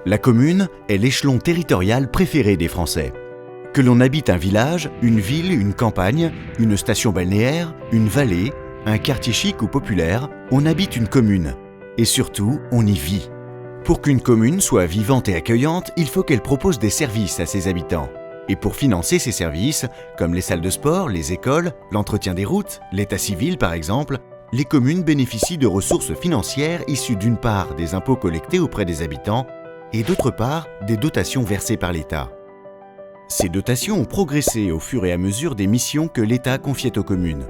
La commune est l'échelon territorial préféré des Français. Que l'on habite un village, une ville, une campagne, une station balnéaire, une vallée, un quartier chic ou populaire, on habite une commune. Et surtout, on y vit. Pour qu'une commune soit vivante et accueillante, il faut qu'elle propose des services à ses habitants. Et pour financer ces services, comme les salles de sport, les écoles, l'entretien des routes, l'état civil par exemple, les communes bénéficient de ressources financières issues d'une part des impôts collectés auprès des habitants et d'autre part des dotations versées par l'État. Ces dotations ont progressé au fur et à mesure des missions que l'État confiait aux communes.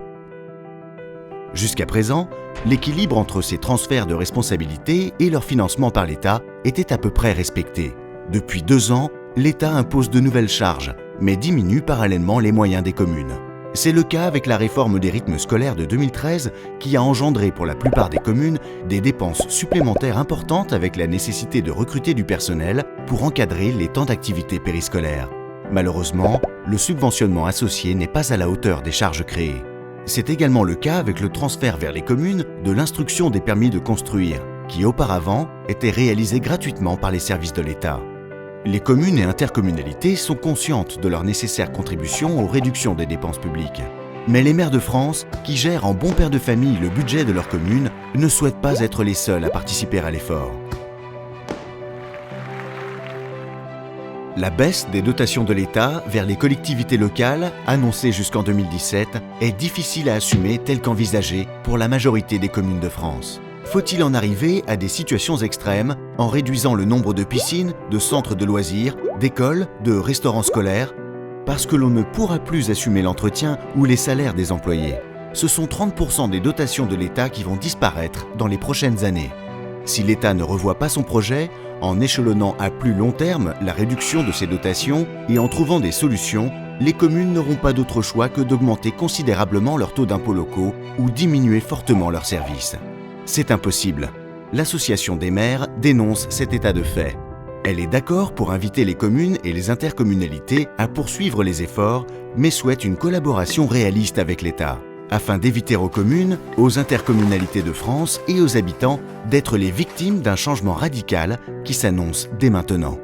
Jusqu'à présent, l'équilibre entre ces transferts de responsabilités et leur financement par l'État était à peu près respecté. Depuis 2 ans, l'État impose de nouvelles charges, mais diminue parallèlement les moyens des communes. C'est le cas avec la réforme des rythmes scolaires de 2013 qui a engendré pour la plupart des communes des dépenses supplémentaires importantes avec la nécessité de recruter du personnel pour encadrer les temps d'activité périscolaire. Malheureusement, le subventionnement associé n'est pas à la hauteur des charges créées. C'est également le cas avec le transfert vers les communes de l'instruction des permis de construire, qui auparavant était réalisée gratuitement par les services de l'État. Les communes et intercommunalités sont conscientes de leur nécessaire contribution aux réductions des dépenses publiques. Mais les maires de France, qui gèrent en bon père de famille le budget de leur commune, ne souhaitent pas être les seuls à participer à l'effort. La baisse des dotations de l'État vers les collectivités locales, annoncée jusqu'en 2017, est difficile à assumer telle qu'envisagée pour la majorité des communes de France. Faut-il en arriver à des situations extrêmes en réduisant le nombre de piscines, de centres de loisirs, d'écoles, de restaurants scolaires, parce que l'on ne pourra plus assumer l'entretien ou les salaires des employés? Ce sont 30% des dotations de l'État qui vont disparaître dans les prochaines années. Si l'État ne revoit pas son projet, en échelonnant à plus long terme la réduction de ces dotations et en trouvant des solutions, les communes n'auront pas d'autre choix que d'augmenter considérablement leurs taux d'impôts locaux ou diminuer fortement leurs services. C'est impossible. L'Association des maires dénonce cet état de fait. Elle est d'accord pour inviter les communes et les intercommunalités à poursuivre les efforts, mais souhaite une collaboration réaliste avec l'État, afin d'éviter aux communes, aux intercommunalités de France et aux habitants d'être les victimes d'un changement radical qui s'annonce dès maintenant.